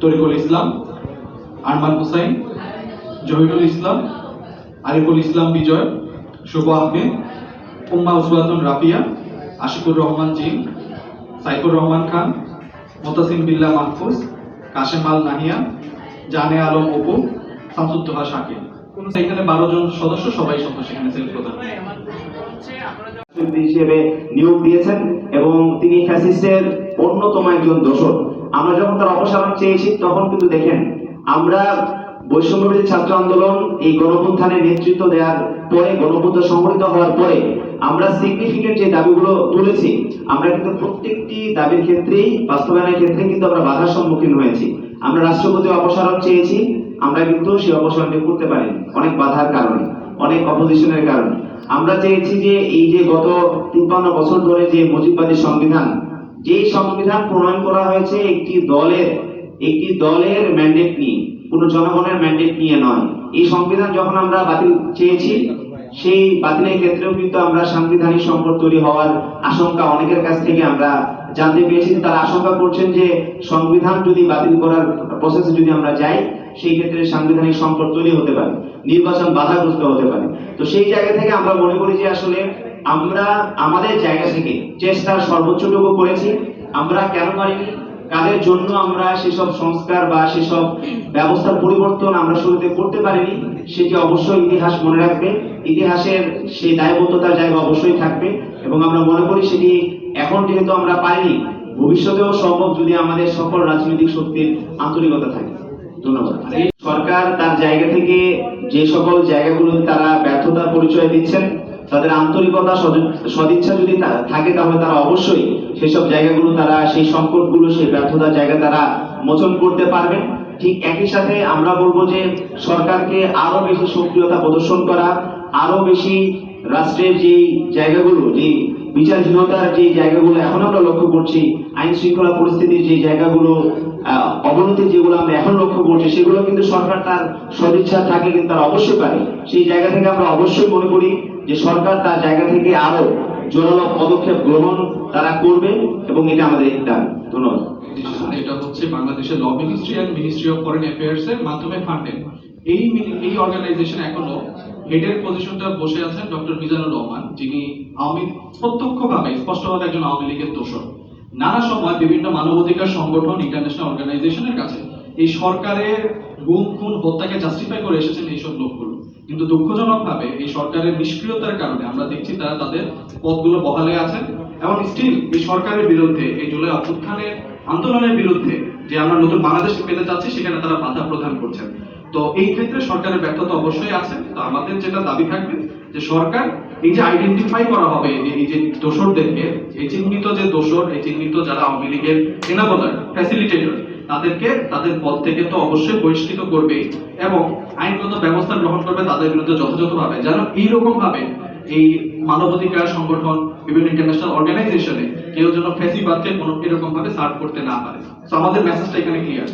তরিকুল ইসলাম, আরমান হুসাইন, জহিরুল ইসলাম, আরিফুল ইসলাম বিজয়, শুভ আহমেদ, উম্মা উসওয়াতুন Rafia, Ashikur Rahman gym, Saifur Rahman Khan, Motasim বিল্লাহ মাহফুজ, কাশেম আল নাহিয়া, জানে আলম অপু, শামসুদ্দোহা শাকিল। এখানে 12 জন সদস্য, সবাই সদস্য এখানে সেল প্রধান হিসেবে নিয়োগ দিয়েছেন এবং তিনি ফ্যাসিস্টের অন্যতম একজন দোসর। আমরা যখন তার অপসারণ চেয়েছি তখন কিন্তু দেখেন আমরা বৈষম্যবিরোধী ছাত্র আন্দোলন এই গণঅভ্যুত্থানের নেতৃত্ব দেওয়ার পরে, গণঅভ্যুত্থান সংগঠিত হওয়ার পরে আমরা সিগনিফিকেন্ট যে দাবিগুলো তুলেছি, আমরা কিন্তু প্রত্যেকটি দাবির ক্ষেত্রেই, বাস্তবায়নের ক্ষেত্রে কিন্তু আমরা বাধার সম্মুখীন হয়েছি। আমরা রাষ্ট্রপতি অপসারণ চেয়েছি, আমরা কিন্তু সেই অপসারণটি করতে পারিনি অনেক বাধার কারণে, অনেক অপোজিশনের কারণে। আমরা চেয়েছি যে এই যে গত 53 বছর ধরে যে মুজিববাদী সংবিধান, যে সংবিধান প্রণয়ন করা হয়েছে একটি দলের ম্যান্ডেট নিয়ে, কোনো জনগণের ম্যান্ডেট নিয়ে নয়। এই সংবিধান যখন আমরা বাতিল চেয়েছি, সেই বাতিলের ক্ষেত্রেও কিন্তু আমরা সাংবিধানিক সংকট তৈরি হওয়ার আশঙ্কা অনেকের কাছ থেকে আমরা জানতে পেরেছি। তারা আশঙ্কা করছেন যে সংবিধান যদি বাতিল করার প্রসেসে যদি আমরা যাই, সেই ক্ষেত্রে সাংবিধানিক সংকট তৈরি হতে পারে, নির্বাচন বাধাগ্রস্ত হতে পারে। তো সেই জায়গা থেকে আমরা মনে করি যে আসলে আমরা আমাদের জায়গা থেকে চেষ্টার সর্বোচ্চটুকু করেছি। আমরা কেন পারিনি, কাদের জন্য আমরা সেসব সংস্কার বা সেসব ব্যবস্থার পরিবর্তন আমরা শুরুতে করতে পারিনি, সেটি অবশ্যই ইতিহাস মনে রাখবে। ইতিহাসের সেই দায়বদ্ধতার জায়গা অবশ্যই থাকবে এবং আমরা মনে করি সেটি এখন যেহেতু আমরা পাইনি, ভবিষ্যতেও সম্ভব যদি আমাদের সকল রাজনৈতিক শক্তির আন্তরিকতা থাকে। ধন্যবাদ। সরকার তার জায়গা থেকে যে সকল জায়গাগুলো তারা ব্যর্থতার পরিচয় দিচ্ছেন, তাদের আন্তরিকতা সদিচ্ছা যদি থাকে, তাহলে তারা অবশ্যই সেসব জায়গাগুলো, তারা সেই সংকটগুলো, সেই ব্যর্থতার জায়গা তারা মোচন করতে পারবেন। ঠিক একই সাথে আমরা বলবো যে সরকারকে আরো বেশি সক্রিয়তা প্রদর্শন করা, আরো বেশি রাষ্ট্রের যে জায়গাগুলো, যে বিচারহীনতার যে জায়গাগুলো এখন আমরা লক্ষ্য করছি, আইন শৃঙ্খলা পরিস্থিতির যে জায়গাগুলো, অবনতি যেগুলো আমরা এখন লক্ষ্য করছি, সেগুলো কিন্তু সরকার তার সদিচ্ছা থাকে কিন্তু তারা অবশ্যই পারে। সেই জায়গা থেকে আমরা অবশ্যই মনে করি যে সরকার তার জায়গা থেকে আরো জোরালো পদক্ষেপ গ্রহণ তারা করবে এবং এটা আমাদের একটা। ধন্যবাদ। এটা হচ্ছে বাংলাদেশের law ministry and ministry of foreign affairs এর মাধ্যমে ফান্ডেড। এই অর্গানাইজেশন এখনো হেডের পজিশনটা বসে আছেন ডক্টর মিজানুর রহমান, যিনি প্রত্যক্ষভাবে স্পষ্টভাবে একজন আওয়ামী লীগের দোসর। নানা সময় বিভিন্ন মানবাধিকার সংগঠন, ইন্টারন্যাশনাল অর্গানাইজেশনের কাছে এই সরকারের গুম খুন হত্যাকে জাস্টিফাই করে এসেছেন এইসব লোকগুলো। কিন্তু দুঃখজনকভাবে এই সরকারের নিষ্ক্রিয়তার কারণে আমরা দেখছি তারা তাদের পদগুলো বহালে আছেন এবং স্টিল এই সরকারের বিরুদ্ধে, এই জুলাই অভ্যুত্থানের আন্দোলনের বিরুদ্ধে যে আমরা নতুন বাংলাদেশ পেতে যাচ্ছি, সেখানে তারা বাধা প্রদান করছেন। তো এই ক্ষেত্রে সরকারের ব্যর্থতা অবশ্যই আছে। তো আমাদের যেটা দাবি থাকবে যে সরকার এই যে আইডেন্টিফাই করা হবে, এই যে দোসরদেরকে, এই চিহ্নিত যে দোসর, এই চিহ্নিত যারা আওয়ামী লীগের এনাবলার, ফ্যাসিলিটেটর, তাদেরকে তাদের পদ থেকে তো অবশ্যই বহিষ্কৃত করবে এবং আইনগত ব্যবস্থা গ্রহণ করবে তাদের বিরুদ্ধে যথাযথভাবে, যেন এইরকম ভাবে এই মানবাধিকার সংগঠন, বিভিন্ন ইন্টারন্যাশনাল অর্গানাইজেশনে কেউ যেন ফ্যাসিবাদকে কোনো এরকম ভাবে সার্ভ করতে না পারে। তো আমাদের মেসেজটা এখানে ক্লিয়ার।